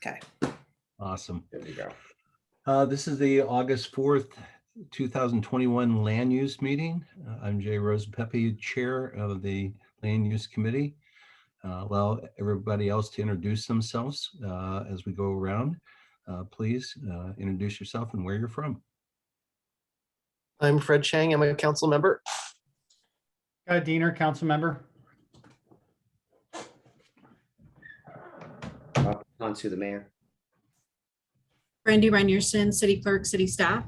Okay. Awesome. There we go. This is the August 4th, 2021 Land Use Meeting. I'm Jay Rosepepe, Chair of the Land Use Committee. Allow everybody else to introduce themselves as we go around. Please introduce yourself and where you're from. I'm Fred Chang. I'm a council member. Guy Diener, council member. On to the mayor. Brandy Reinerson, city clerk, city staff.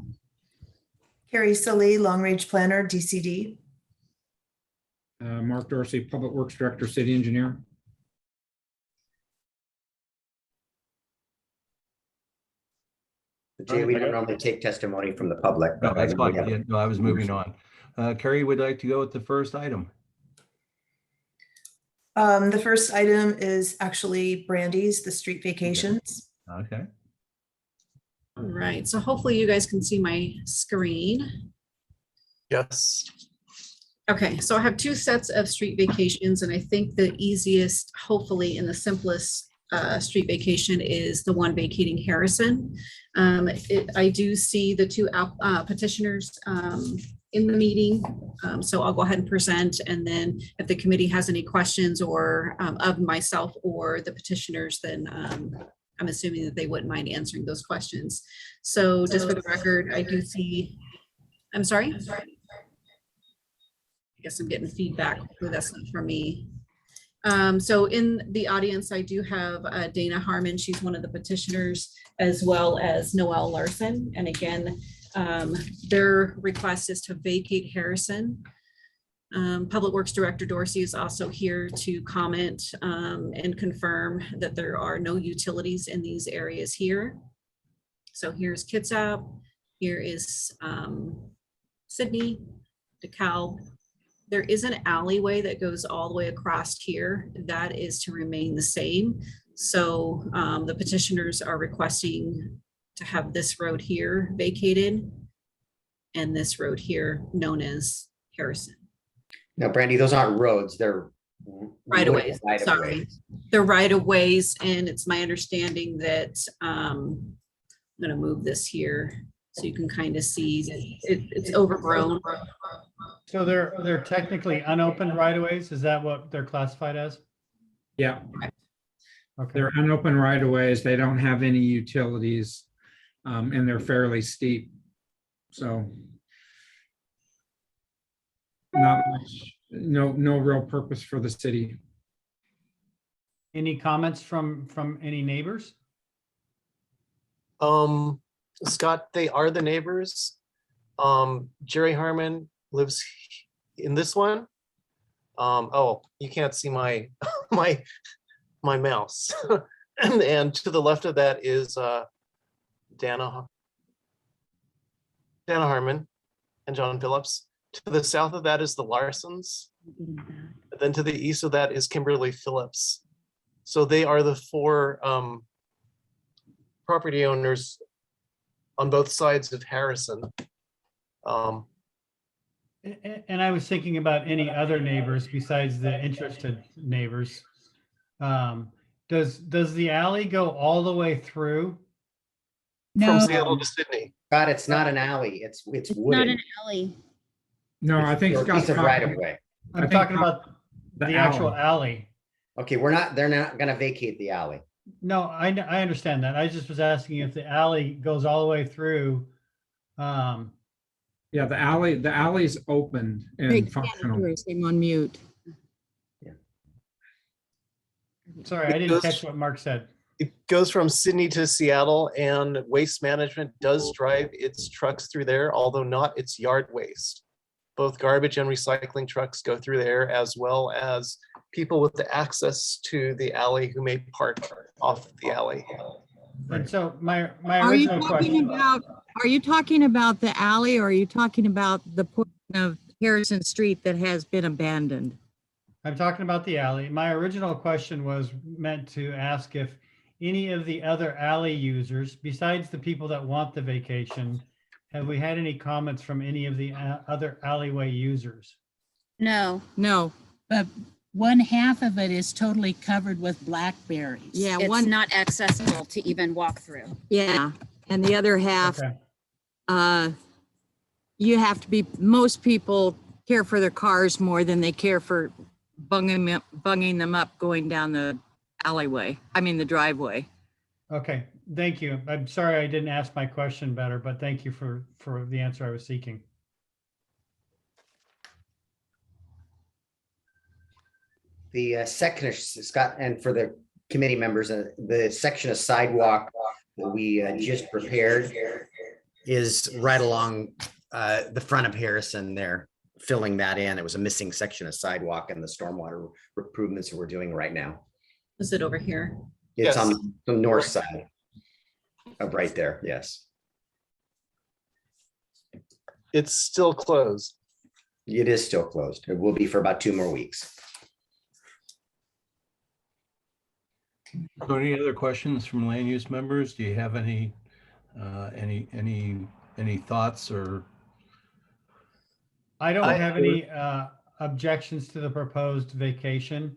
Carrie Sully, Long Range Planner, DCD. Mark Dorsey, Public Works Director, City Engineer. Jay, we don't normally take testimony from the public. No, but that's I know we fine. have- Yeah, no, I was moving on. Carrie would like to go with the first item. The first item is actually Brandy's, the street vacations. Okay. All right, so hopefully you guys can see my screen. Yes. Okay, so I have two sets of street vacations, and I think the easiest, hopefully, and the simplest street vacation is the one vacating Harrison. I do see the two petitioners in the meeting, so I'll go ahead and present, and then if the committee has any questions or of myself or the petitioners, then I'm assuming that they wouldn't mind answering those questions. So just for the record, I do see, I'm sorry? I guess I'm getting feedback. Hopefully that's not for me. So in the audience, I do have Dana Harmon. She's one of the petitioners, as well as Noelle Larson. And again, their request is to vacate Harrison. Public Works Director Dorsey is also here to comment and confirm that there are no utilities in these areas here. So here's Kidsap, here is Sydney, DeKalb. There is an alleyway that goes all the way across here. That is to remain the same. So the petitioners are requesting to have this road here vacated and this road here known as Harrison. Now, Brandy, those aren't roads, they're Right of ways, right of sorry. ways. They're right of ways, and it's my understanding that I'm gonna move this here so you can kind of see it's overgrown. So they're technically unopened right of ways. Is that what they're classified as? Yeah, Okay. they're unopened right of ways. They don't have any utilities, and they're fairly steep. So not much, no real purpose for the city. Any comments from any neighbors? Scott, they are the neighbors. Jerry Harmon lives in this one. Oh, you can't see my my mouse. and to the left of that is Dana Harmon and John Phillips. To the south of that is the Larsons. Then to the east of that is Kimberly Phillips. So they are the four property owners on both sides of Harrison. And I was thinking about any other neighbors besides the interested neighbors. Does the alley go all the way through? From No, Seattle to Sydney. God, it's not an alley, it's it's not wooded. an alley. No, I think Or a Scott's piece of right of way. I'm talking about the the actual alley. Okay, they're not gonna vacate the alley. No, I understand that. I just was asking if the alley goes all the way through. Yeah, the alley's opened They and can't functional. hear us, I'm on mute. Sorry, I didn't catch what Mark said. It goes from Sydney to Seattle, and Waste Management does drive its trucks through there, although not its yard waste. Both garbage and recycling trucks go through there, as well as people with the access to the alley who may park off the alley. And so my Are you original talking question, about the alley, or are you talking about the portion of Harrison Street that has been abandoned? I'm talking about the alley. My original question was meant to ask if any of the other alley users, besides the people that want the vacation, have we had any comments from any of the other alleyway users? No, but one half of it is totally covered with blackberries. Yeah, It's one, not accessible to even walk through. yeah, and the other half, Okay. you have to be, most people care for their cars more than they care for bunging them up going down the alleyway, I mean, the driveway. Okay, thank you. I'm sorry I didn't ask my question better, but thank you for the answer I was seeking. The section, Scott, and for the committee members, the section of sidewalk that we just prepared is right along the front of Harrison there, filling that in. It was a missing section of sidewalk and the stormwater improvements that we're doing right now. Is it over here? It's Yes. on the north side of right there, yes. It's still closed. It is still closed. It will be for about 2 more weeks. So any other questions from land use members? Do you have any thoughts or? I don't I- have any objections to the proposed vacation.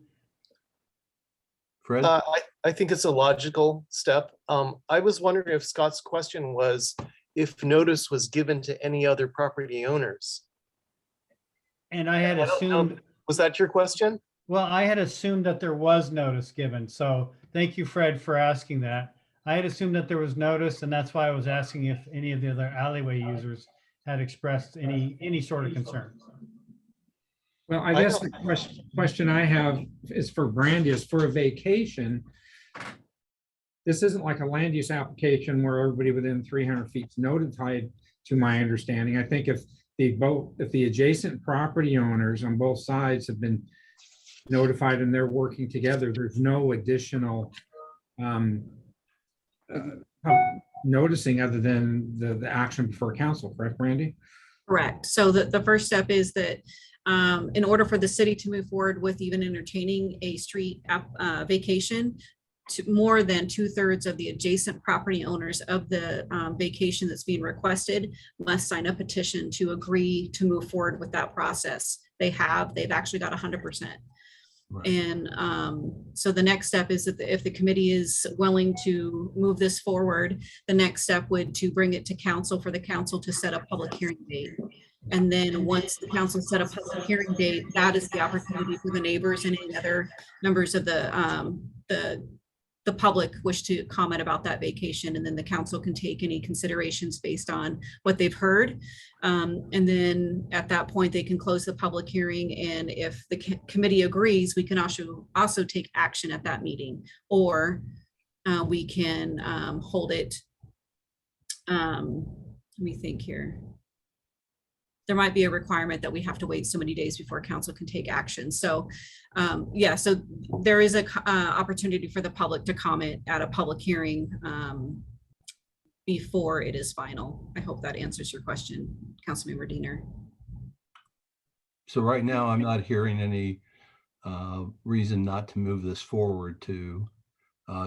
Fred? I think it's a logical step. I was wondering if Scott's question was if notice was given to any other property owners. And I had I don't know. assumed, Was that your question? well, I had assumed that there was notice given. So thank you, Fred, for asking that. I had assumed that there was notice, and that's why I was asking if any of the other alleyway users had expressed any sort of concern. Well, I guess the question I have is for Brandy, is for a vacation. This isn't like a land use application where everybody within 300 feet is notified, to my understanding. I think if the adjacent property owners on both sides have been notified and they're working together, there's no additional noticing other than the action before council, correct, Brandy? Correct. So the first step is that in order for the city to move forward with even entertaining a street vacation, more than 2/3 of the adjacent property owners of the vacation that's being requested must sign a petition to agree to move forward with that process. They've actually got 100%. Right. And so the next step is that if the committee is willing to move this forward, the next step would to bring it to council for the council to set a public hearing date. And then once the council set a public hearing date, that is the opportunity for the neighbors and any other members of the public wish to comment about that vacation. And then the council can take any considerations based on what they've heard. And then at that point, they can close the public hearing. And if the committee agrees, we can also take action at that meeting, or we can hold it. Let me think here. There might be a requirement that we have to wait so many days before council can take action. So yeah, so there is a opportunity for the public to comment at a public hearing before it is final. I hope that answers your question, Councilmember Diener. So right now, I'm not hearing any reason not to move this forward to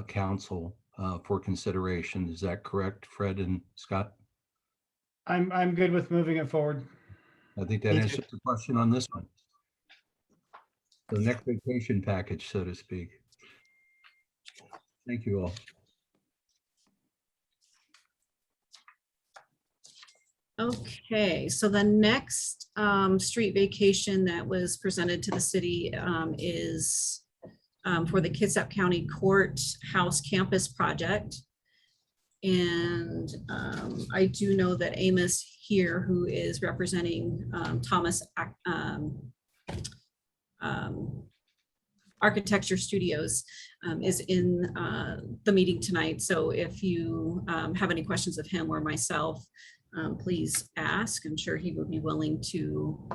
council for consideration. Is that correct, Fred and Scott? I'm good with moving it forward. I think that answers the question on this one. The next vacation package, so to speak. Thank you all. Okay, so the next street vacation that was presented to the city is for the Kidsap County Courthouse Campus Project. And I do know that Amos here, who is representing Thomas Architecture Studios, is in the meeting tonight. So if you have any questions of him or myself, please ask. I'm sure he would be willing to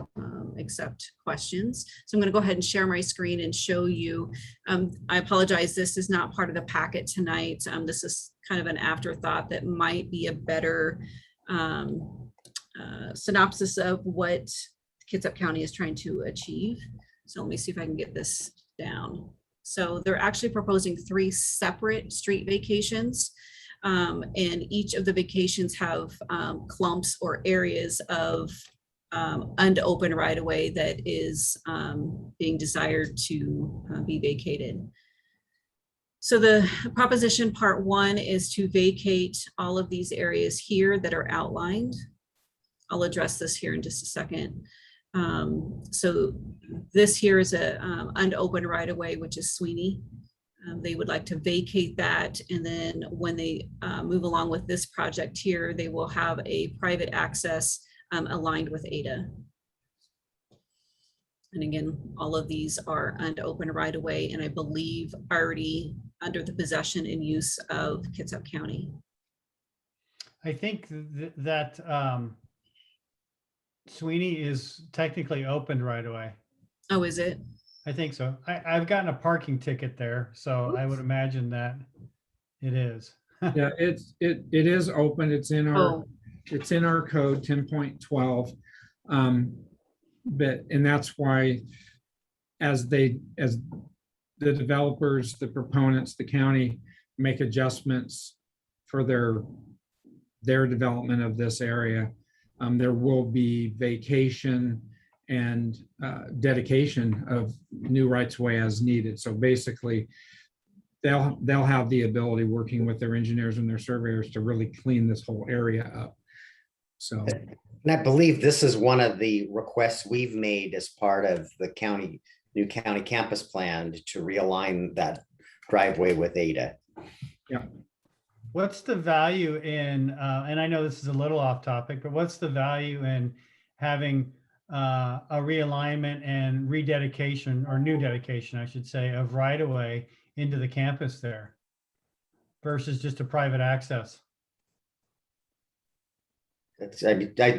accept questions. So I'm going to go ahead and share my screen and show you. I apologize, this is not part of the packet tonight. This is kind of an afterthought that might be a better synopsis of what Kidsap County is trying to achieve. So let me see if I can get this down. So they're actually proposing 3 separate street vacations. And each of the vacations have clumps or areas of unopened right of way that is being desired to be vacated. So the proposition part 1 is to vacate all of these areas here that are outlined. I'll address this here in just a second. So this here is a unopened right of way, which is Sweeney. They would like to vacate that, and then when they move along with this project here, they will have a private access aligned with Ada. And again, all of these are unopened right of way, and I believe already under the possession and use of Kidsap County. I think that Sweeney is technically opened right away. Oh, is it? I think so. I've gotten a parking ticket there, so I would imagine that it is. Yeah, it is open. It's in our, Oh, it's in our code 10.12. But, and that's why as the developers, the proponents, the county make adjustments for their development of this area, there will be vacation and dedication of new rights of way as needed. So basically, they'll have the ability, working with their engineers and their surveyors, to really clean this whole area up. So, And I believe this is one of the requests we've made as part of the new county campus plan to realign that driveway with Ada. yeah. What's the value in, and I know this is a little off topic, but what's the value in having a realignment and rededication, or new dedication, I should say, of right of way into the campus there versus just a private access?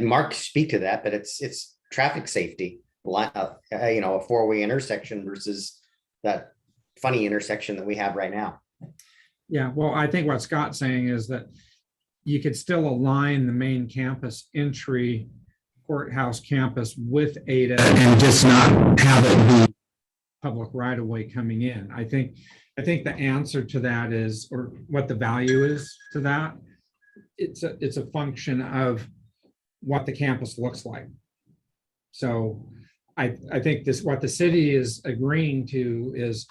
Mark speak to that, but it's traffic safety, a four-way intersection versus that funny intersection that we have right now. Yeah, well, I think what Scott's saying is that you could still align the main campus entry, courthouse campus with Ada, and just not have it be public right of way coming in. I think the answer to that is, or what the value is to that, it's a function of what the campus looks like. So I think what the city is agreeing to is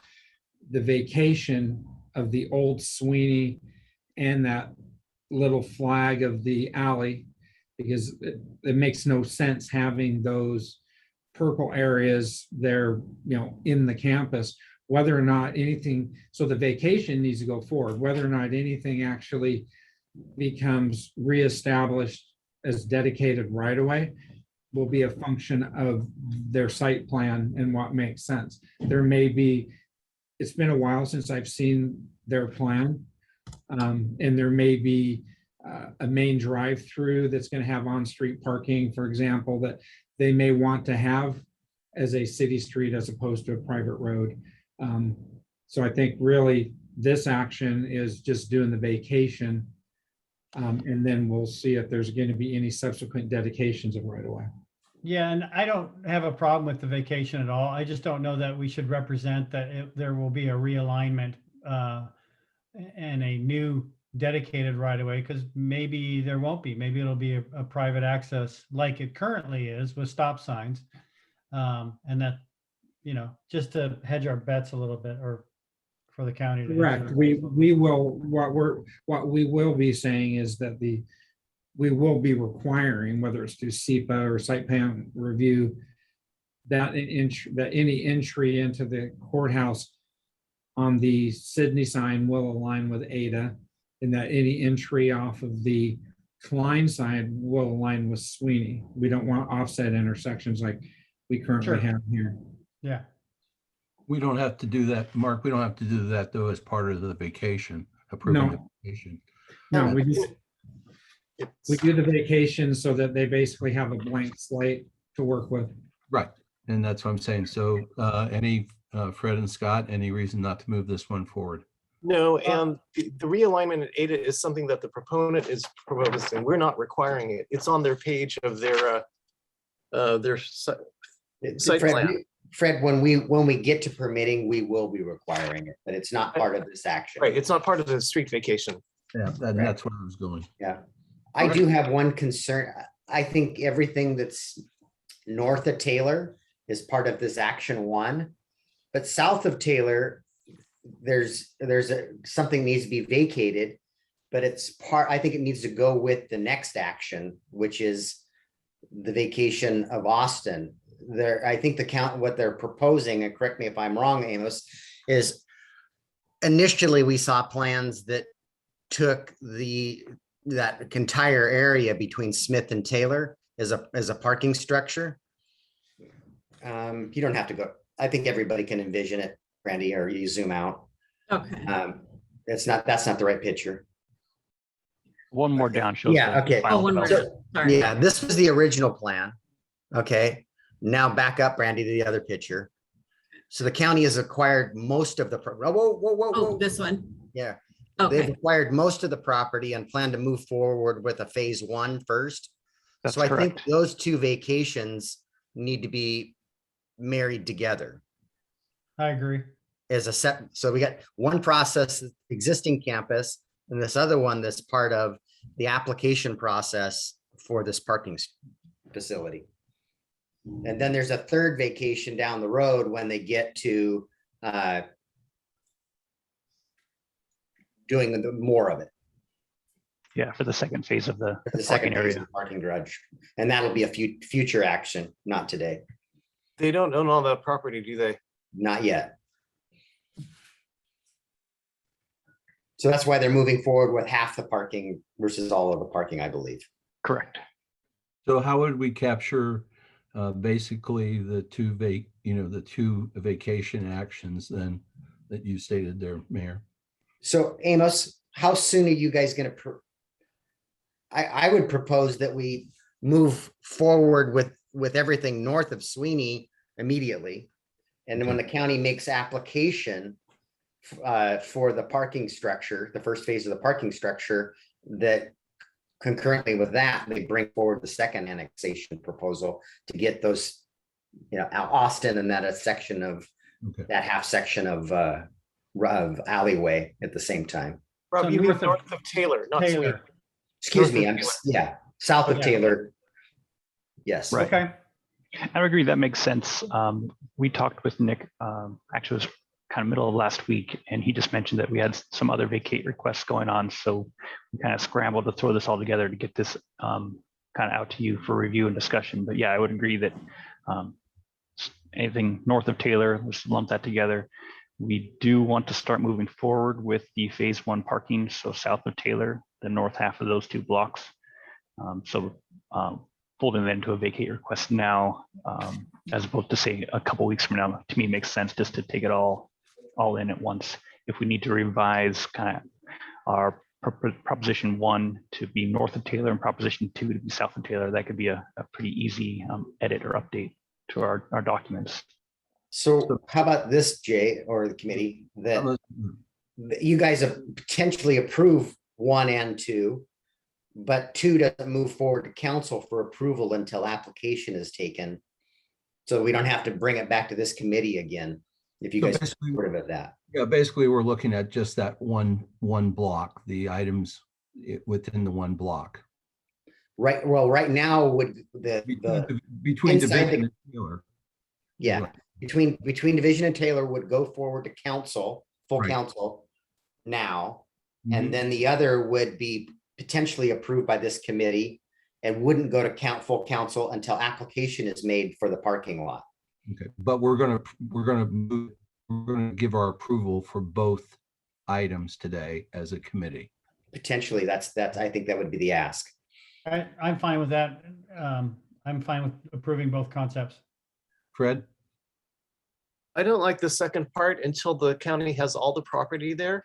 the vacation of the old Sweeney and that little flag of the alley, because it makes no sense having those purple areas there, in the campus, whether or not anything, so the vacation needs to go forward, whether or not anything actually becomes reestablished as dedicated right away will be a function of their site plan and what makes sense. There may be, it's been a while since I've seen their plan, and there may be a main drive-through that's going to have on-street parking, for example, that they may want to have as a city street as opposed to a private road. So I think really this action is just doing the vacation, and then we'll see if there's going to be any subsequent dedications of right away. Yeah, and I don't have a problem with the vacation at all. I just don't know that we should represent that there will be a realignment and a new dedicated right away, because maybe there won't be. Maybe it'll be a private access like it currently is with stop signs. And that, just to hedge our bets a little bit, or for the county to hedge Correct. their We bets. will, what we will be saying is that we will be requiring, whether it's through SEPA or site plan review, that any entry into the courthouse on the Sydney sign will align with Ada, and that any entry off of the Klein side will align with Sweeney. We don't want offset intersections like we currently Sure. have here. Yeah. We don't have to do that, Mark. We don't have to do that though as part of the vacation, approving the vacation. No, we do the vacation so that they basically have a blank slate to work with. Right. And that's what I'm saying. So Fred and Scott, any reason not to move this one forward? No, and the realignment at Ada is something that the proponent is proposing. We're not requiring it. It's on their page of their site plan. Fred, when we get to permitting, we will be requiring it, but it's not part of this action. Right, it's not part of the street vacation. Yeah, that's where I was going. Yeah. I do have one concern. I think everything that's north of Taylor is part of this action one. But south of Taylor, there's something needs to be vacated, but I think it needs to go with the next action, which is the vacation of Austin. I think what they're proposing, and correct me if I'm wrong, Amos, is initially we saw plans that took that entire area between Smith and Taylor as a parking structure. You don't have to go. I think everybody can envision it, Randy, or you zoom out. Okay. That's not the right picture. One more down shows. Yeah, the okay. final Oh, one more. development. Sorry. Yeah, this was the original plan. Okay, now back up, Randy, to the other picture. So the county has acquired most of the, whoa. Oh, this one. Yeah, they've Okay. acquired most of the property and plan to move forward with a phase 1 first. That's So I think correct. those two vacations need to be married together I agree. as a set. So we got one process, existing campus, and this other one that's part of the application process for this parking facility. And then there's a third vacation down the road when they get to doing more of it. Yeah, for the second phase of the The second parking phase area. of the parking garage. And that'll be a future action, not today, They don't own all that property, do they? not yet. So that's why they're moving forward with half the parking versus all of the parking, I believe. Correct. So how would we capture basically the two vacation actions then that you stated there, Mayor? So Amos, how soon are you guys gonna? I would propose that we move forward with everything north of Sweeney immediately. And then when the county makes application for the parking structure, the first phase of the parking structure, that concurrently with that, they bring forward the second annexation proposal to get those, Austin and that section of, Okay. that half section of alleyway at the same time. Rob, So you mean north of north of Taylor, not Sweeney. Taylor. Excuse North me, of Taylor. south of Yeah. Taylor. Yes. Right. Okay. I agree, that makes sense. We talked with Nick, actually it was kind of middle of last week, and he just mentioned that we had some other vacate requests going on. So we kind of scrambled to throw this all together to get this kind of out to you for review and discussion. But yeah, I would agree that anything north of Taylor, let's lump that together. We do want to start moving forward with the phase 1 parking. So south of Taylor, the north half of those 2 blocks. Folding that into a vacate request now, as opposed to say a couple weeks from now, to me makes sense just to take it all in at once. If we need to revise kind of our proposition 1 to be north of Taylor and proposition 2 to be south of Taylor, that could be a pretty easy edit or update to our documents. So how about this, Jay, or the committee, that you guys have potentially approve 1 and 2, but 2 doesn't move forward to council for approval until application is taken. So we don't have to bring it back to this committee again, if you So guys are basically- supportive of that. Yeah, basically, we're looking at just that one block, the items within the one block. Right, well, right now would Between inside Division the- and Taylor. yeah, between Division and Taylor would go forward to council, full Right. council now. Mhm. And then the other would be potentially approved by this committee and wouldn't go to full council until application is made for the parking lot. Okay, but we're gonna give our approval for both items today as a committee. Potentially, that's, I think that would be the ask. I'm fine with that. I'm fine with approving both concepts. Fred? I don't like the second part until the county has all the property there.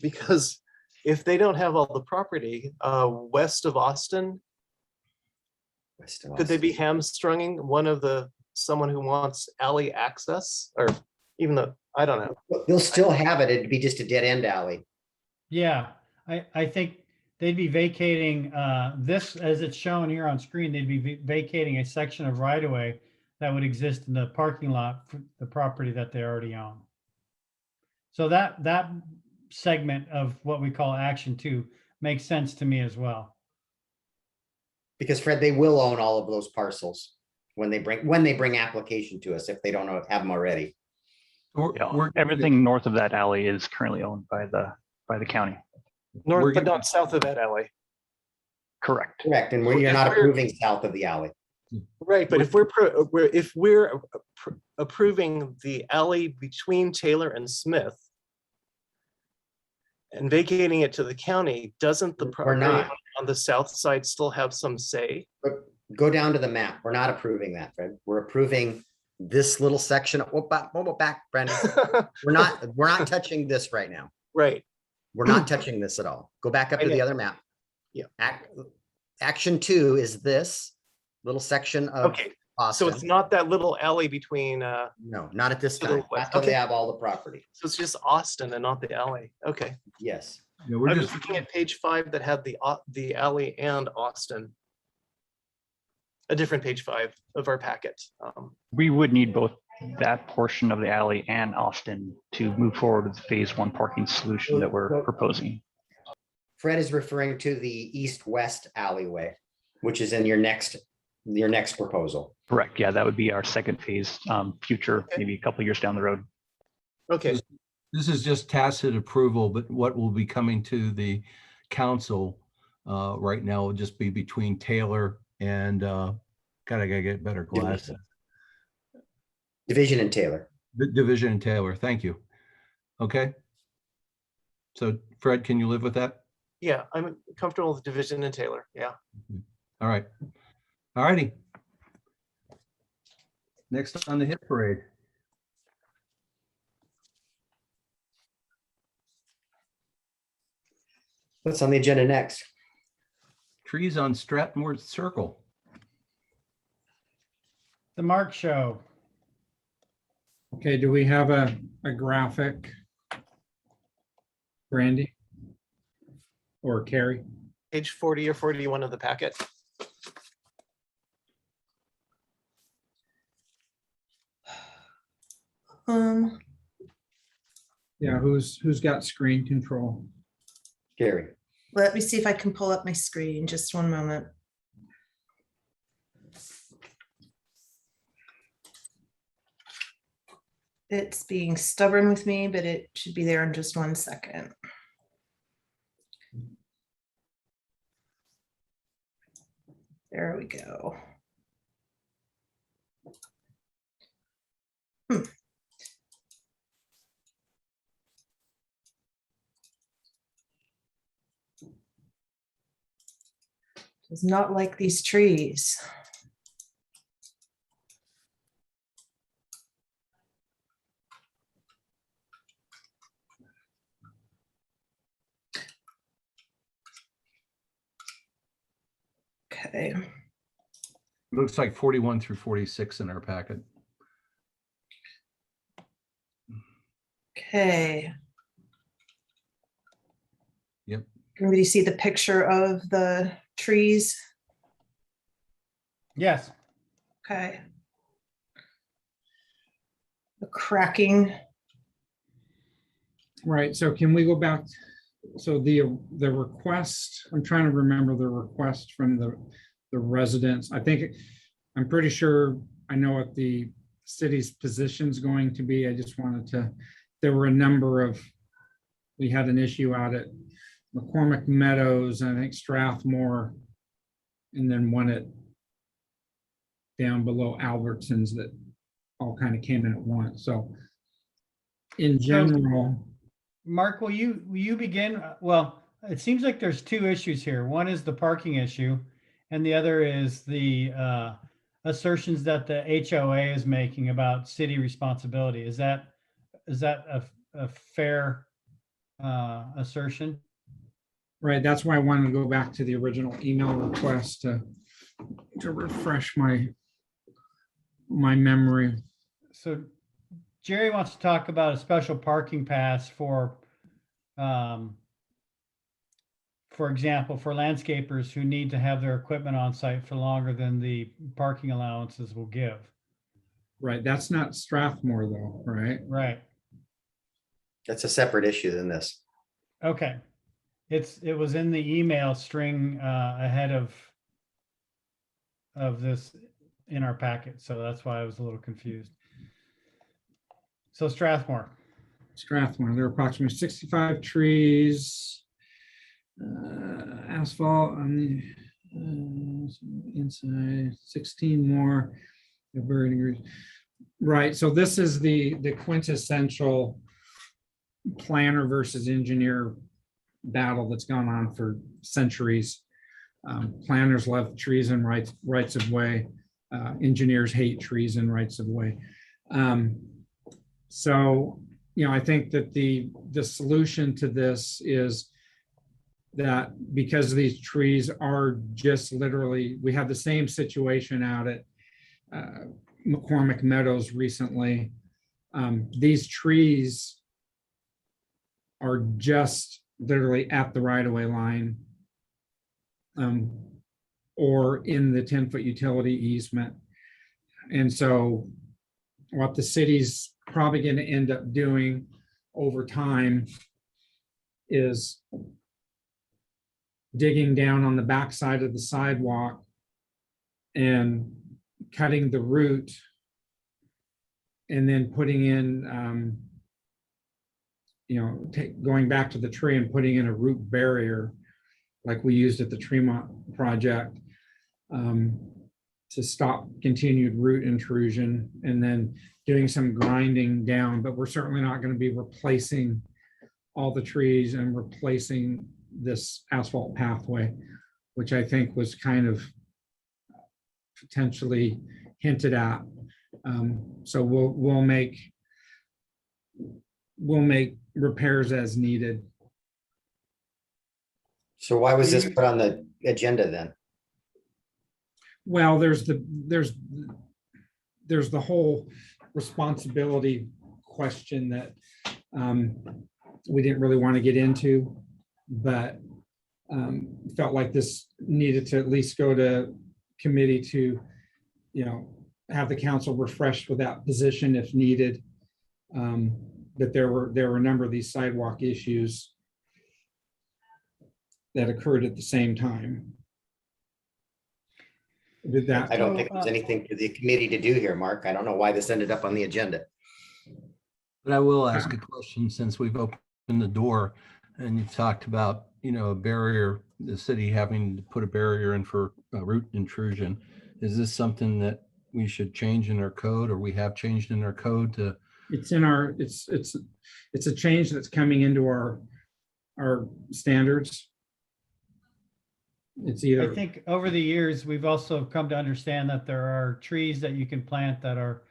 Because if they don't have all the property west of Austin, could they be hamstrunging someone who wants alley access? Or even though, I don't know. They'll still have it, it'd be just a dead end alley. Yeah, I think they'd be vacating this, as it's shown here on screen, they'd be vacating a section of right of way that would exist in the parking lot for the property that they already own. So that segment of what we call action 2 makes sense to me as well. Because Fred, they will own all of those parcels when they bring application to us, if they don't have them already. Yeah, everything north of that alley is currently owned by the county. North, but not south of that alley. Correct. Correct, and you're not approving south of the alley. Right, but if we're approving the alley between Taylor and Smith and vacating it to the county, doesn't the We're not. property on the south side still have some say? But go down to the map. We're not approving that, Fred. We're approving this little section. Oh, back, Brandon. We're not touching this right now. Right, We're not touching this at all. Go back up to I the get- other map. Yeah. Action 2 is this little section of okay, so Austin. it's not that little alley between, No, not at this To the time. west. Not till they Okay. have all the property. so it's just Austin and not the alley, okay. Yes. Yeah, we're I just, was looking at page 5 that had the alley and Austin. A different page 5 of our packet. We would need both that portion of the alley and Austin to move forward with the phase 1 parking solution that we're proposing. Fred is referring to the east-west alleyway, which is in your next proposal. Correct. Yeah, that would be our second phase, future, Okay. maybe a couple of years down the road. Okay, this is just tacit approval, but what will be coming to the council right now will just be between Taylor and, gotta get better glasses. Division and Taylor. The Division and Taylor, thank you. Okay. So Fred, can you live with that? yeah, I'm comfortable with Division and Taylor, yeah. All right. All righty. Next on the hit parade. What's on the agenda next? Trees on Stratmore Circle. The Mark Show. Okay, do we have a graphic? Brandy? Or Carrie? Page 40 or 41 of the packet. Yeah, who's got screen control? Gary. Let me see if I can pull up my screen. Just one moment. It's being stubborn with me, but it should be there in just 1 second. There we go. Does not like these trees. Okay. Looks like 41 through 46 in our packet. Okay. Yep. Everybody see the picture of the trees? Yes. Okay. The cracking. Right, so can we go back? So the request, I'm trying to remember the request from the residents. I'm pretty sure I know what the city's position's going to be. I just wanted to, there were a number of, we had an issue out at McCormick Meadows, and I think Strathmore, and then one at down below Albertsons that all kind of came in at once. So in general, Mark, will you begin? Well, it seems like there's two issues here. One is the parking issue, and the other is the assertions that the HOA is making about city responsibility. Is that a fair assertion? right, that's why I wanted to go back to the original email request to refresh my memory. So Jerry wants to talk about a special parking pass for example, for landscapers who need to have their equipment on site for longer than the parking allowances will give. Right, that's not Strathmore though, right? Right. That's a separate issue than this. Okay. It was in the email string ahead of this in our packet, so that's why I was a little confused. So Strathmore, Strathmore, there are approximately 65 trees, asphalt on the inside, 16 more. Right, so this is the quintessential planner versus engineer battle that's gone on for centuries. Planners love trees and rights of way. Engineers hate trees and rights of way. So, I think that the solution to this is that because these trees are just literally, we have the same situation out at McCormick Meadows recently. These trees are just literally at the right-of-way line or in the 10-foot utility easement. And so what the city's probably going to end up doing over time is digging down on the backside of the sidewalk and cutting the root and then putting in, going back to the tree and putting in a root barrier like we used at the Tremont project to stop continued root intrusion, and then doing some grinding down. But we're certainly not going to be replacing all the trees and replacing this asphalt pathway, which I think was kind of potentially hinted at. So we'll make repairs as needed. So why was this put on the agenda then? Well, there's the whole responsibility question that we didn't really want to get into, but felt like this needed to at least go to committee to, have the council refreshed with that position if needed. But there were a number of these sidewalk issues that occurred at the same time. Did that? I don't think there's anything for the committee to do here, Mark. I don't know why this ended up on the agenda. But I will ask a question, since we've opened the door and you've talked about, a barrier, the city having to put a barrier in for root intrusion. Is this something that we should change in our code, or we have changed in our code to? It's in our, it's a change that's coming into our standards. It's either. I think over the years, we've also come to understand that there are trees that you can plant that are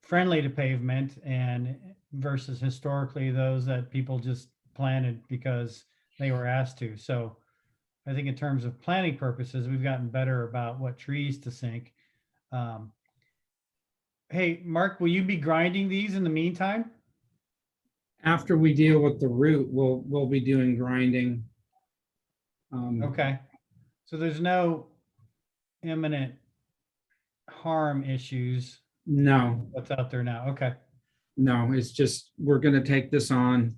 friendly to pavement, and versus historically those that people just planted because they were asked to. So I think in terms of planning purposes, we've gotten better about what trees to sink. Hey, Mark, will you be grinding these in the meantime? After we deal with the root, we'll be doing grinding. Okay. So there's no imminent harm issues. No. What's out there now? Okay. No, it's just, we're going to take this on.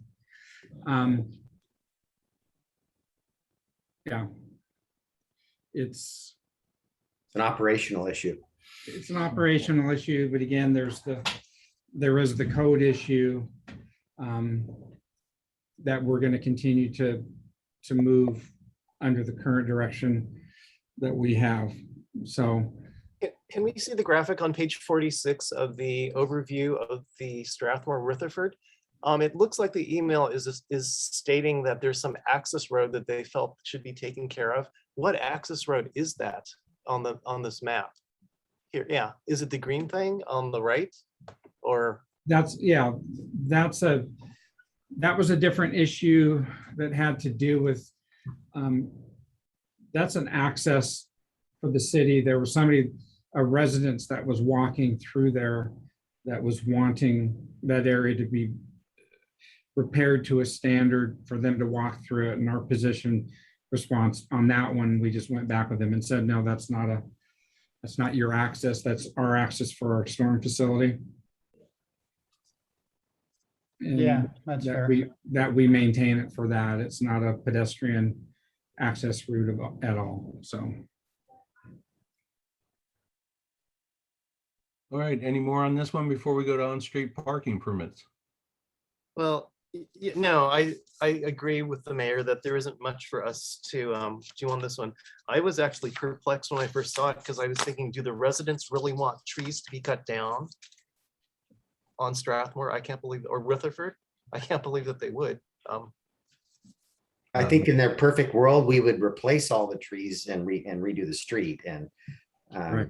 Yeah. It's an operational issue. It's an operational issue, but again, there is the code issue that we're going to continue to move under the current direction that we have. So can we see the graphic on page 46 of the overview of the Strathmore Rutherford? It looks like the email is stating that there's some access road that they felt should be taken care of. What access road is that on this map? Here, yeah, is it the green thing on the right, or? That was a different issue that had to do with, that's an access for the city. There was a residence that was walking through there that was wanting that area to be repaired to a standard for them to walk through it. And our position response on that one, we just went back with them and said, no, that's not your access. That's our access for our storm facility. And yeah, that's fair. That we maintain it for that. It's not a pedestrian access route at all. So. All right, any more on this one before we go to on-street parking permits? Well, no, I agree with the mayor that there isn't much for us to do on this one. I was actually perplexed when I first saw it because I was thinking, do the residents really want trees to be cut down on Strathmore? I can't believe, or Rutherford? I can't believe that they would. I think in their perfect world, we would replace all the trees and redo the street and. Right.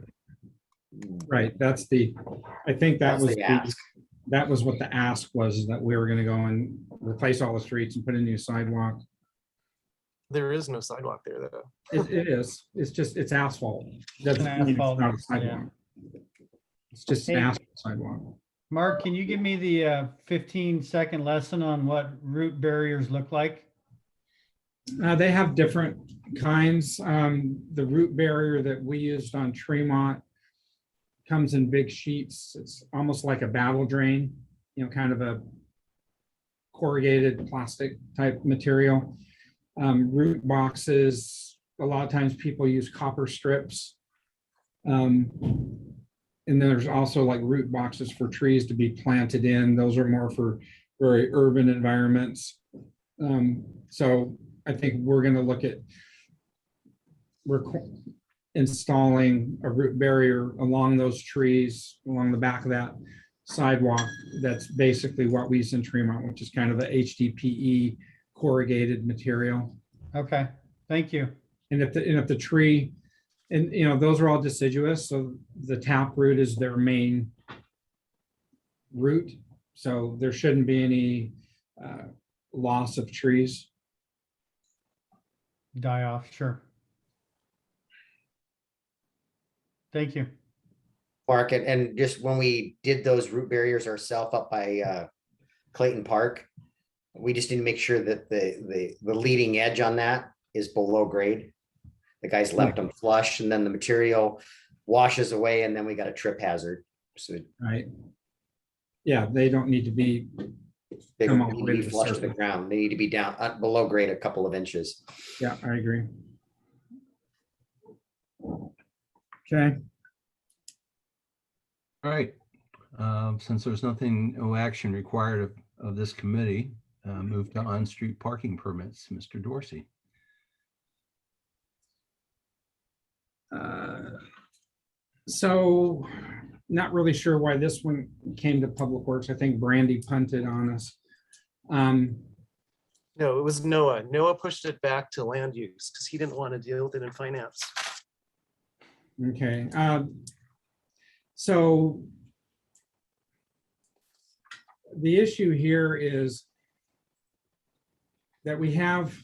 Right, that's I think that That's was the ask. that was what the ask was, that we were gonna go and replace all the streets and put a new sidewalk. There is no sidewalk there though. It is, it's asphalt. Doesn't An mean it's asphalt, not a yeah. sidewalk. It's just an Hey. asphalt sidewalk. Mark, can you give me the 15-second lesson on what root barriers look like? They have different kinds. The root barrier that we used on Tremont comes in big sheets. It's almost like a battle drain, kind of a corrugated plastic type material. Root boxes, a lot of times people use copper strips. And there's also like root boxes for trees to be planted in. Those are more for very urban environments. So I think we're going to look at installing a root barrier along those trees, along the back of that sidewalk. That's basically what we use in Tremont, which is kind of a HDPE corrugated material. Okay, thank you. And if the tree, and those are all deciduous, so the tap root is their main root. So there shouldn't be any loss of trees. Die off, sure. Thank you. Mark, and just when we did those root barriers ourselves up by Clayton Park, we just need to make sure that the leading edge on that is below grade. The guys left them flush, and then the material washes away, and then we got a trip hazard. So Right. Yeah, they don't need to be. they Come don't all the need way to to be the flush to the surface. ground. They need to be down below grade a couple of inches. Yeah, I agree. Okay. All right, since there's no action required of this committee, move to on-street parking permits, Mr. Dorsey. So not really sure why this one came to Public Works. I think Brandy punted on us. No, it was Noah. Noah pushed it back to land use because he didn't want to deal with it in finance. Okay. So the issue here is that we have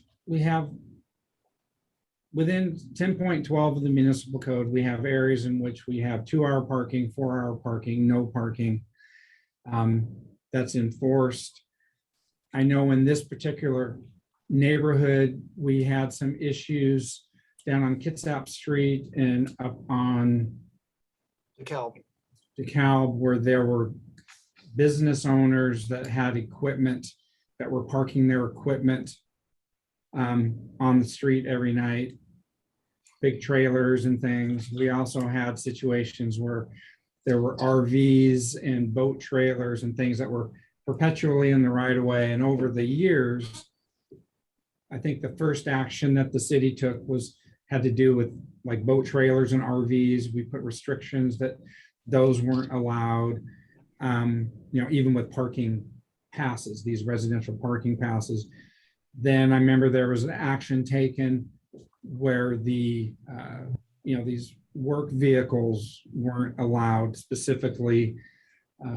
within 10.12 of the municipal code, we have areas in which we have 2-hour parking, 4-hour parking, no parking. That's enforced. I know in this particular neighborhood, we had some issues down on Kidsap Street and up on DeKalb, where there were business owners that had equipment that were parking their equipment on the street every night, big trailers and things. We also had situations where there were RVs and boat trailers and things that were perpetually in the right of way. And over the years, I think the first action that the city took had to do with like boat trailers and RVs. We put restrictions that those weren't allowed, even with parking passes, these residential parking passes. Then I remember there was an action taken where these work vehicles weren't allowed, specifically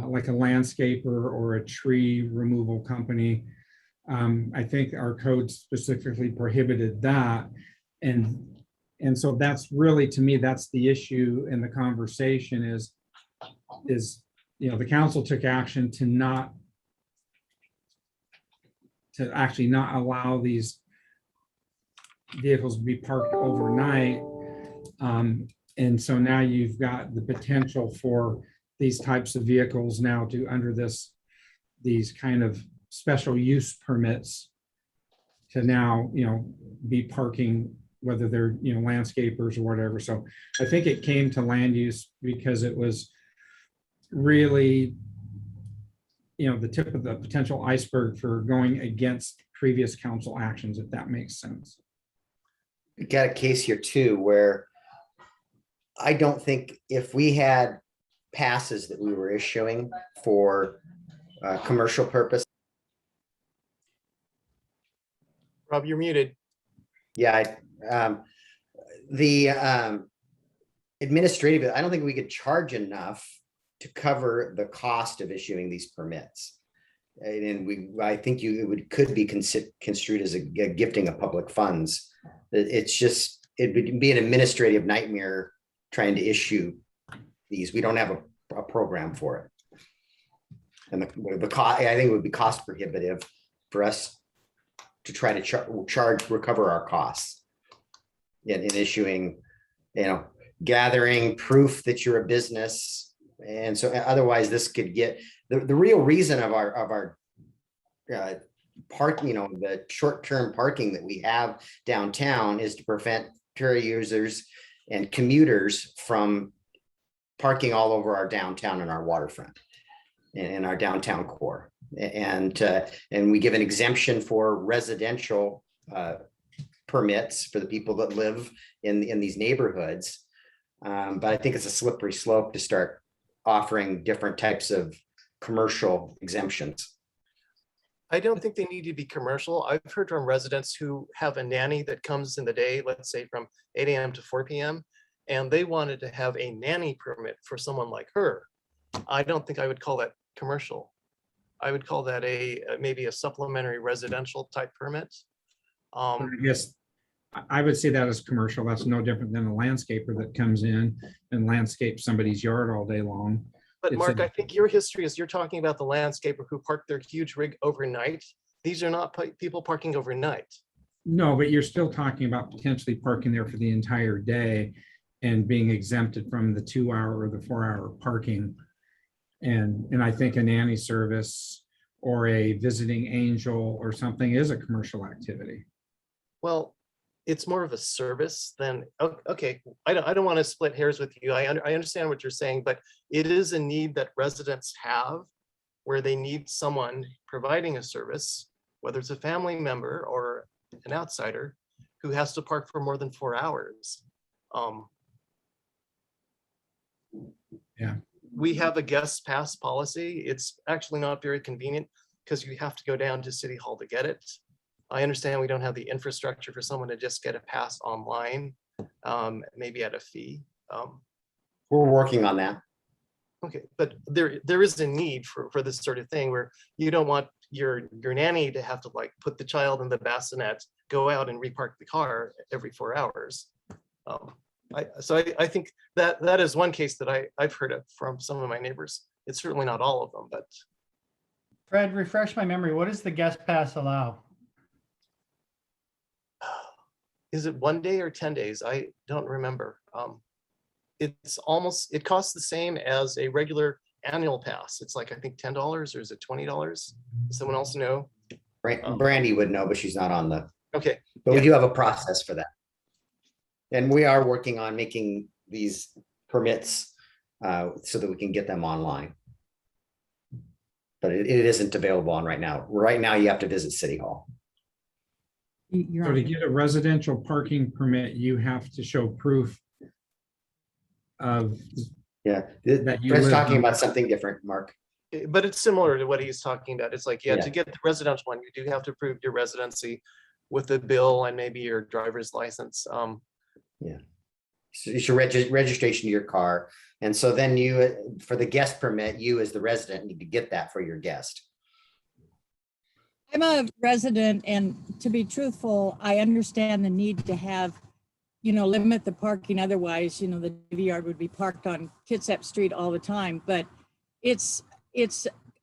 like a landscaper or a tree removal company. I think our code specifically prohibited that. And so that's really, to me, that's the issue in the conversation is the council took action to actually not allow these vehicles to be parked overnight. And so now you've got the potential for these types of vehicles now to, under these kind of special use permits, to now, be parking, whether they're, landscapers or whatever. So I think it came to land use because it was really, the tip of the potential iceberg for going against previous council actions, if that makes sense. We got a case here too, where I don't think if we had passes that we were issuing for commercial purpose. Rob, you're muted. Yeah, the administrative, I don't think we could charge enough to cover the cost of issuing these permits. And I think could be construed as a gifting of public funds. It would be an administrative nightmare trying to issue these. We don't have a program for it. And the cost, I think it would be cost prohibitive for us to try to recover our costs in issuing, gathering proof that you're a business. And so otherwise this could get, the real reason of our parking, the short-term parking that we have downtown is to prevent tour users and commuters from parking all over our downtown and our waterfront and our downtown core. And we give an exemption for residential permits for the people that live in these neighborhoods. But I think it's a slippery slope to start offering different types of commercial exemptions. I don't think they need to be commercial. I've heard from residents who have a nanny that comes in the day, let's say from 8 a.m. to 4 p.m. and they wanted to have a nanny permit for someone like her. I don't think I would call that commercial. I would call that maybe a supplementary residential type permit. I guess I would say that as commercial. That's no different than a landscaper that comes in and landscapes somebody's yard all day long. But Mark, I think your history is you're talking about the landscaper who parked their huge rig overnight. These are not people parking overnight. No, but you're still talking about potentially parking there for the entire day and being exempted from the 2-hour or the 4-hour parking. And I think a nanny service or a visiting angel or something is a commercial activity. Well, it's more of a service than, okay, I don't want to split hairs with you. I understand what you're saying, but it is a need that residents have where they need someone providing a service, whether it's a family member or an outsider who has to park for more than 4 hours. Yeah. We have a guest pass policy. It's actually not very convenient because you have to go down to City Hall to get it. I understand we don't have the infrastructure for someone to just get a pass online, maybe at a fee. We're working on that. Okay, but there is a need for this sort of thing where you don't want your nanny to have to like put the child in the bassinet, go out and repark the car every 4 hours. I think that is one case that I've heard of from some of my neighbors. It's certainly not all of them, but. Fred, refresh my memory. What does the guest pass allow? Is it 1 day or 10 days? I don't remember. It costs the same as a regular annual pass. It's like, I think $10 or is it $20? Does someone else know? Brandy would know, but she's not on the. Okay. But we do have a process for that. And we are working on making these permits so that we can get them online. But it isn't available on right now. Right now, you have to visit City Hall. So to get a residential parking permit, you have to show proof of. Yeah, that you Fred's live talking on- about something different, Mark. But it's similar to what he's talking about. It's like, Yeah. to get the residential one, you do have to prove your residency with a bill and maybe your driver's license. So it's your registration of your car. And so then you, for the guest permit, you as the resident need to get that for your guest. I'm a resident, and to be truthful, I understand the need to have, limit the parking. Otherwise, the DV yard would be parked on Kidsap Street all the time. But it's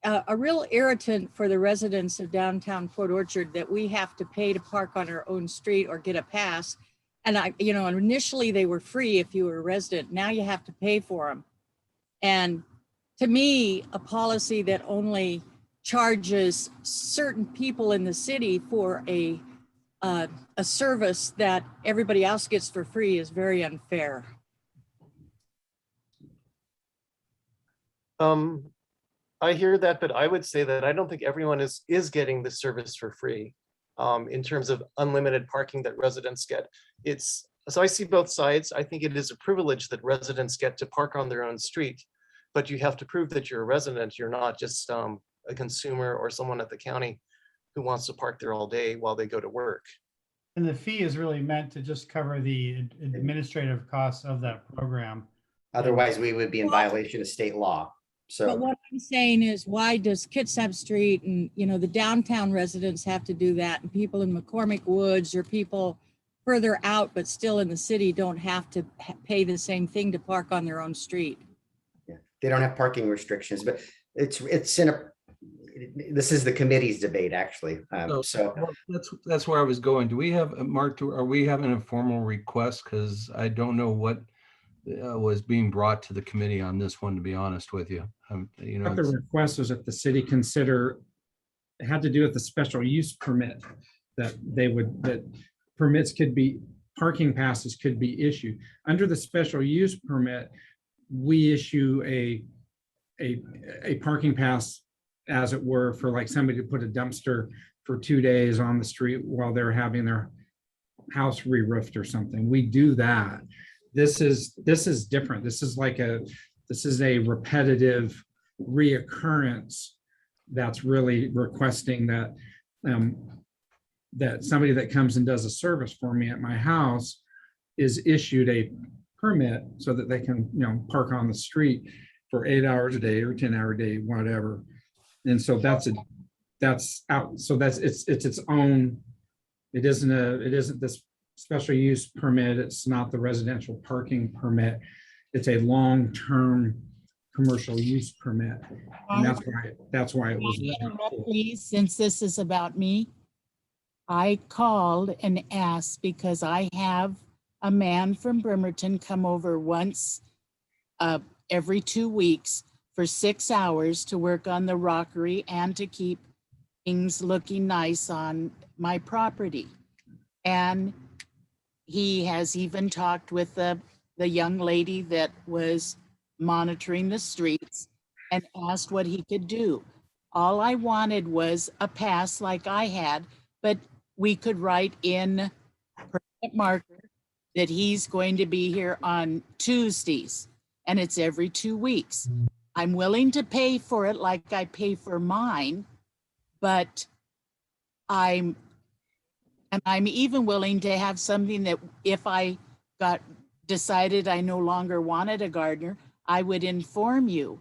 a real irritant for the residents of downtown Port Orchard that we have to pay to park on our own street or get a pass. And initially they were free if you were a resident. Now you have to pay for them. And to me, a policy that only charges certain people in the city for a service that everybody else gets for free is very unfair. I hear that, but I would say that I don't think everyone is getting the service for free. In terms of unlimited parking that residents get. So I see both sides. I think it is a privilege that residents get to park on their own street, but you have to prove that you're a resident. You're not just a consumer or someone at the county who wants to park there all day while they go to work. And the fee is really meant to just cover the administrative costs of that program. Otherwise, we would be in violation of state law. But So what I'm saying is, why does Kidsap Street and, the downtown residents have to do that? And people in McCormick Woods or people further out, but still in the city, don't have to pay the same thing to park on their own street? yeah, they don't have parking restrictions, but it's in a, this is the committee's debate, actually. So Well, that's where I was going. Do we have, Mark, are we having a formal request? Because I don't know what was being brought to the committee on this one, to be honest with you. What the request was that the city consider, it had to do with the special use permit, that permits could be, parking passes could be issued. Under the special use permit, we issue a parking pass, as it were, for like somebody to put a dumpster for 2 days on the street while they're having their house re-roofed or something. We do that. This is different. This is a repetitive reoccurrence that's really requesting that that somebody that comes and does a service for me at my house is issued a permit so that they can, park on the street for 8 hours a day or 10-hour a day, whatever. And so it's its own. It isn't this special use permit. It's not the residential parking permit. It's a long-term commercial use permit. And that's why it was. Can I interrupt, please, since this is about me? I called and asked because I have a man from Bremerton come over once every 2 weeks for 6 hours to work on the rockery and to keep things looking nice on my property. And he has even talked with the young lady that was monitoring the streets and asked what he could do. All I wanted was a pass like I had, but we could write in permanent marker that he's going to be here on Tuesdays, and it's every 2 weeks. I'm willing to pay for it like I pay for mine, but I'm even willing to have something that if I decided I no longer wanted a gardener, I would inform you.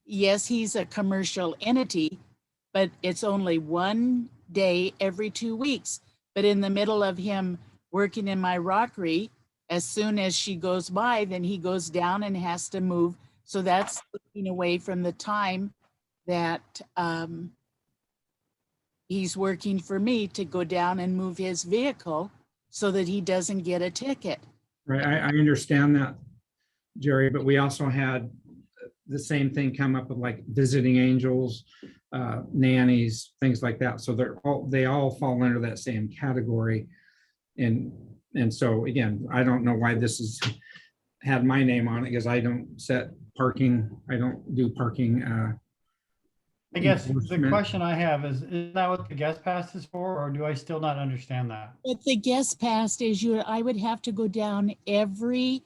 Yes, he's a commercial entity, but it's only 1 day every 2 weeks. But in the middle of him working in my rockery, as soon as she goes by, then he goes down and has to move. So that's taking away from the time that he's working for me to go down and move his vehicle so that he doesn't get a ticket. Right, I understand that, Jerry, but we also had the same thing come up with like visiting angels, nannies, things like that. So they all fall under that same category. And so again, I don't know why this has had my name on it, because I don't set parking, I don't do parking. I guess the question I have is that what the guest pass is for, or do I still not understand that? But the guest pass is I would have to go down every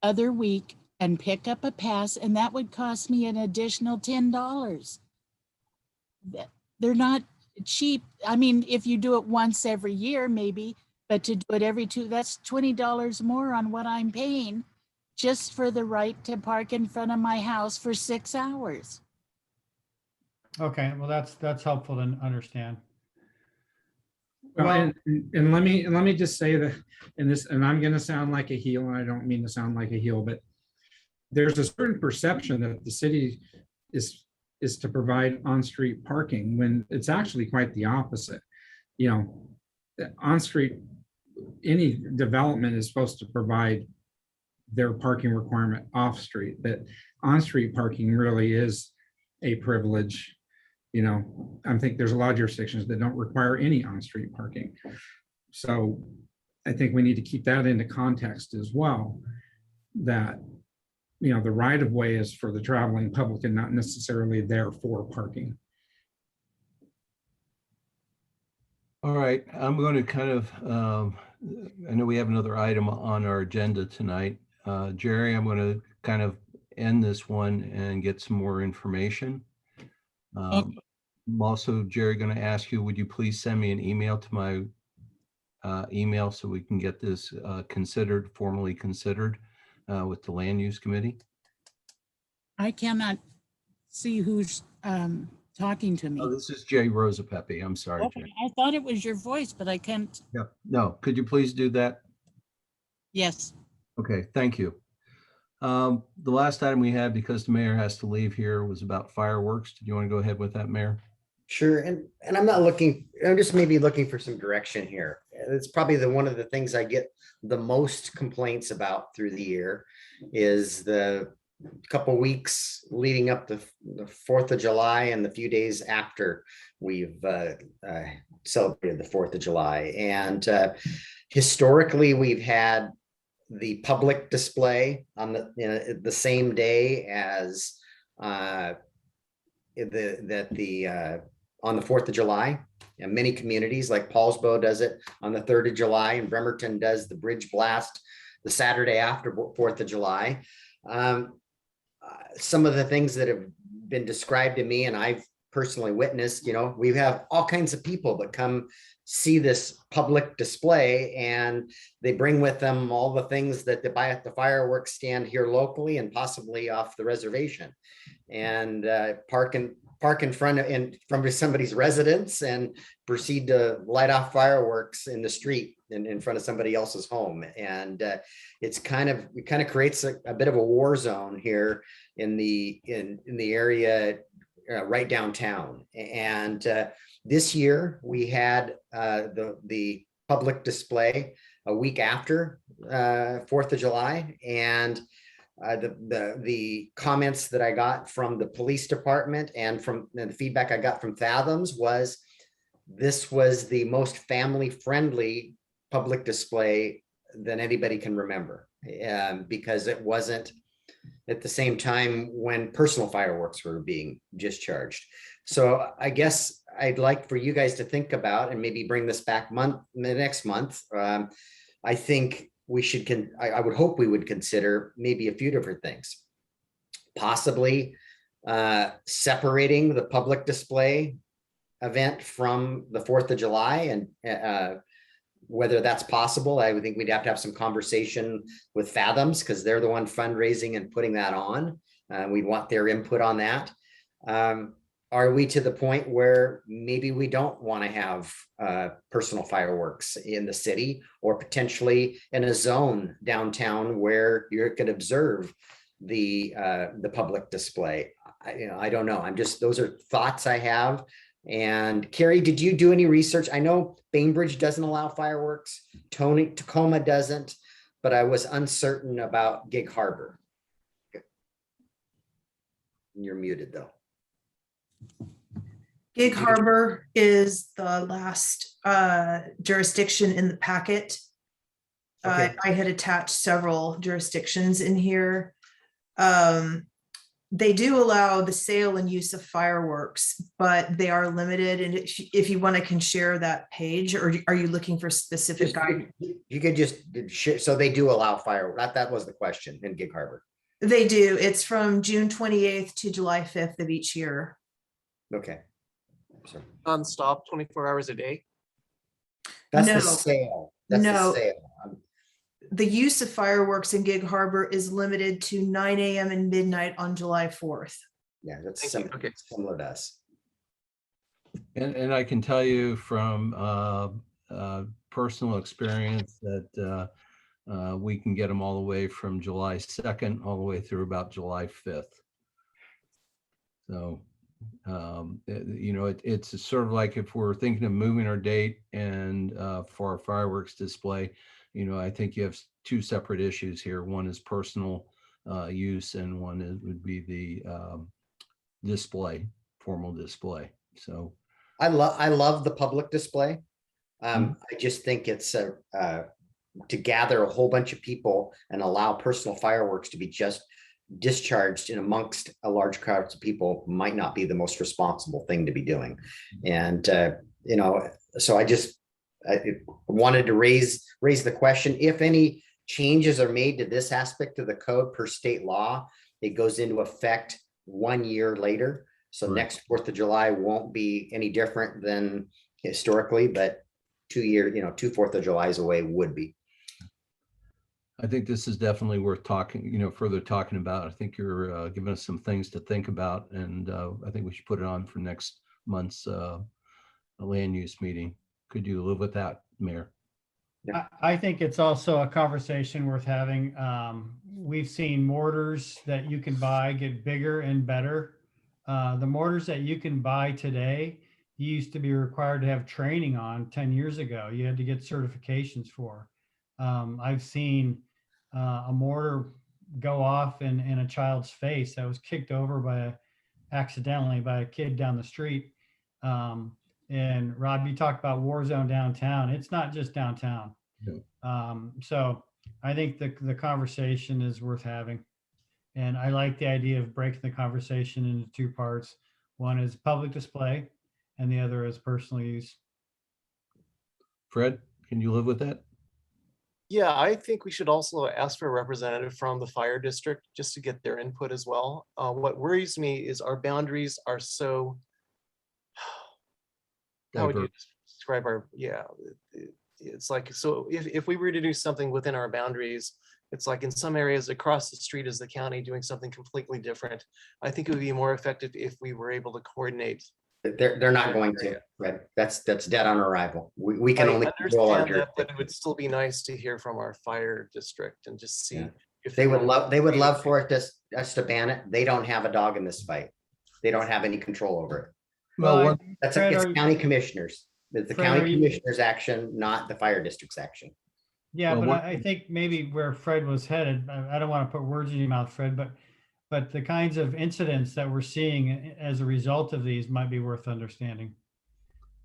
other week and pick up a pass, and that would cost me an additional $10. They're not cheap. I mean, if you do it once every year, maybe, but to do it every that's $20 more on what I'm paying just for the right to park in front of my house for 6 hours. Okay, well, that's helpful to understand. Well, and let me just say that, and I'm going to sound like a heel, and I don't mean to sound like a heel, but there's a certain perception that the city is to provide on-street parking when it's actually quite the opposite. On-street, any development is supposed to provide their parking requirement off-street. That on-street parking really is a privilege. I think there's a lot of jurisdictions that don't require any on-street parking. So I think we need to keep that into context as well, that the right of way is for the traveling public and not necessarily there for parking. All right, I'm going to kind of, I know we have another item on our agenda tonight. Jerry, I'm going to kind of end this one and get some more information. I'm also, Jerry, going to ask you, would you please send me an email to my email so we can get this formally considered with the Land Use Committee? I cannot see who's talking to me. Oh, this is Jay Rosapepe. I'm sorry, Okay, Jay. I thought it was your voice, but I can't. Yeah, no, could you please do that? Yes. Okay, thank you. The last item we had, because the mayor has to leave here, was about fireworks. Did you want to go ahead with that, Mayor? Sure, and I'm not looking, I'm just maybe looking for some direction here. It's probably one of the things I get the most complaints about through the year is the couple weeks leading up to the 4th of July and the few days after we've celebrated the 4th of July. And historically, we've had the public display on the same day as on the 4th of July. And many communities like Paulsbo does it on the 3rd of July, and Bremerton does the bridge blast the Saturday after 4th of July. Some of the things that have been described to me and I've personally witnessed, we have all kinds of people that come see this public display, and they bring with them all the things that they buy at the fireworks stand here locally and possibly off the reservation, and park in front from somebody's residence and proceed to light off fireworks in the street in front of somebody else's home. And it kind of creates a bit of a war zone here in the area right downtown. And this year we had the public display a week after 4th of July, and the comments that I got from the police department and from the feedback I got from Fathoms was this was the most family friendly public display than anybody can remember, because it wasn't at the same time when personal fireworks were being discharged. So I guess I'd like for you guys to think about and maybe bring this back next month. I think we should, I would hope we would consider maybe a few different things. Possibly separating the public display event from the 4th of July, and whether that's possible. I would think we'd have to have some conversation with Fathoms, because they're the one fundraising and putting that on. We'd want their input on that. Are we to the point where maybe we don't want to have personal fireworks in the city, or potentially in a zone downtown where you could observe the public display? I don't know. Those are thoughts I have. And Carrie, did you do any research? I know Bainbridge doesn't allow fireworks. Tacoma doesn't, but I was uncertain about Gig Harbor. You're muted though. Gig Harbor is the last jurisdiction in the packet. Okay. I had attached several jurisdictions in here. They do allow the sale and use of fireworks, but they are limited. And if you want, I can share that page, or are you looking for specific guide? You could just share. So they do allow fireworks. That was the question in Gig Harbor. They do. It's from June 28th to July 5th of each year. Okay. So Non-stop, 24 hours a day. that's No. the sale. That's No. the sale. The use of fireworks in Gig Harbor is limited to 9 a.m. and midnight on July 4th. Yeah, that's Thank you. Okay. similar to us. And I can tell you from personal experience that we can get them all the way from July 2nd all the way through about July 5th. So, it's sort of like if we're thinking of moving our date and for our fireworks display, I think you have two separate issues here. One is personal use, and one would be the formal display. So I love the public display. I just think it's to gather a whole bunch of people and allow personal fireworks to be just discharged in amongst a large crowd of people might not be the most responsible thing to be doing. And, you know, so I wanted to raise the question, if any changes are made to this aspect of the code per state law, it goes into effect 1 year later. So Right. next 4th of July won't be any different than historically, but 2 year, you know, 2 4th of Julys away would be. I think this is definitely worth talking, further talking about. I think you're giving us some things to think about, and I think we should put it on for next month's land use meeting. Could you live with that, Mayor? I think it's also a conversation worth having. We've seen mortars that you can buy get bigger and better. The mortars that you can buy today, you used to be required to have training on 10 years ago. You had to get certifications for. I've seen a mortar go off in a child's face that was kicked over accidentally by a kid down the street. And Rob, you talked about war zone downtown. It's not just downtown. No. So I think the conversation is worth having. And I like the idea of breaking the conversation into 2 parts. One is public display and the other is personal use. Fred, can you live with that? Yeah, I think we should also ask for a representative from the fire district just to get their input as well. What worries me is our boundaries are so, how would you Diverse. describe it's like, so if we were to do something within our boundaries, it's like in some areas across the street is the county doing something completely different. I think it would be more effective if we were able to coordinate. They're not going to, right? That's dead on arrival. We can I only control our understand that, but it jurisdiction. would still be nice to hear from our fire district and just see. Yeah. If They would love for us to ban it. They don't have a dog in this fight. They don't have any control over it. Well, That's Fred, it's are you- county commissioners. It's the Fred, county are you- commissioners' action, not the fire district's action. Yeah, Well, but what- I think maybe where Fred was headed, I don't want to put words in your mouth, Fred, but the kinds of incidents that we're seeing as a result of these might be worth understanding.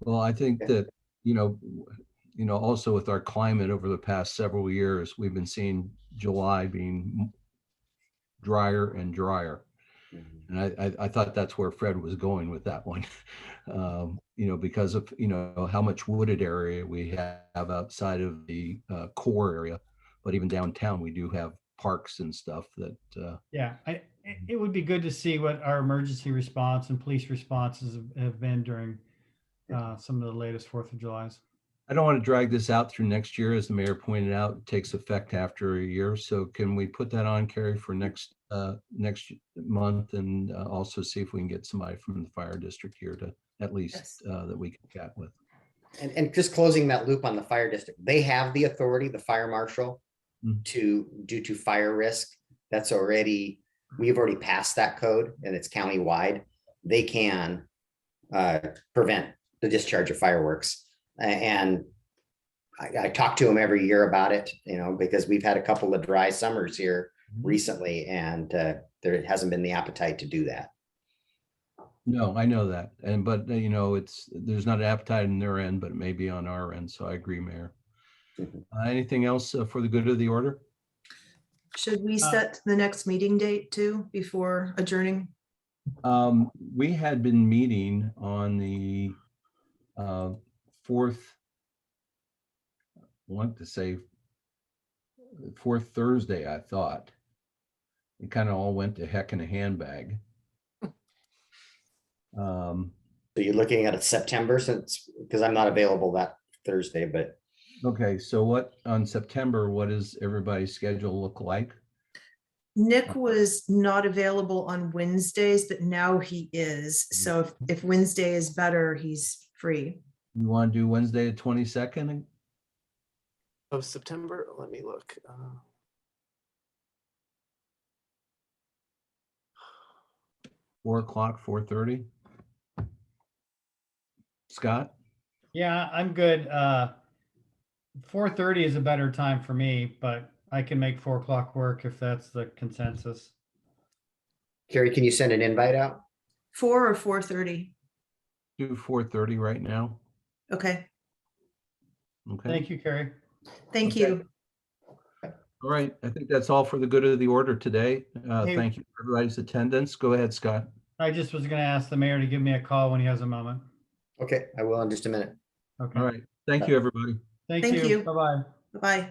Well, I think that, also with our climate over the past several years, we've been seeing July being drier and drier. And I thought that's where Fred was going with that one. Because of, how much wooded area we have outside of the core area, but even downtown, we do have parks and stuff that, Yeah, it would be good to see what our emergency response and police responses have been during some of the latest 4th of Julys. I don't want to drag this out through next year. As the mayor pointed out, it takes effect after a year. So can we put that on, Carrie, for next month, and also see if we can get somebody from the fire district here to at least Yes. that we can chat with. And just closing that loop on the fire district, they have the authority, the fire marshal, due to fire risk. That's we've already passed that code and it's countywide. They can prevent the discharge of fireworks. And I talk to them every year about it, because we've had a couple of dry summers here recently, and there hasn't been the appetite to do that. No, I know that. But there's not an appetite on their end, but it may be on our end. So I agree, Mayor. Anything else for the good of the order? Should we set the next meeting date too before adjourning? We had been meeting on the 4th, fourth Thursday, I thought. It kind of all went to heck in a handbag. So you're looking at September, because I'm not available that Thursday, but. Okay, so on September, what does everybody's schedule look like? Nick was not available on Wednesdays, but now he is. So if Wednesday is better, he's free. You want to do Wednesday the 22nd? Of September, let me look. 4 o'clock, 4:30? Scott? Yeah, I'm good. 4:30 is a better time for me, but I can make 4 o'clock work if that's the consensus. Carrie, can you send an invite out? 4 or 4:30? Do 4:30 right now. Okay, Okay. Thank you, Carrie. thank Okay. you. All right, I think that's all for the good of the order today. Hey. Thank you for everybody's attendance. Go ahead, Scott. I just was gonna ask the mayor to give me a call when he has a moment. Okay, I will in just a minute. Okay. All right, thank you, everybody. Thank Thank you. you. Bye-bye. Bye-bye.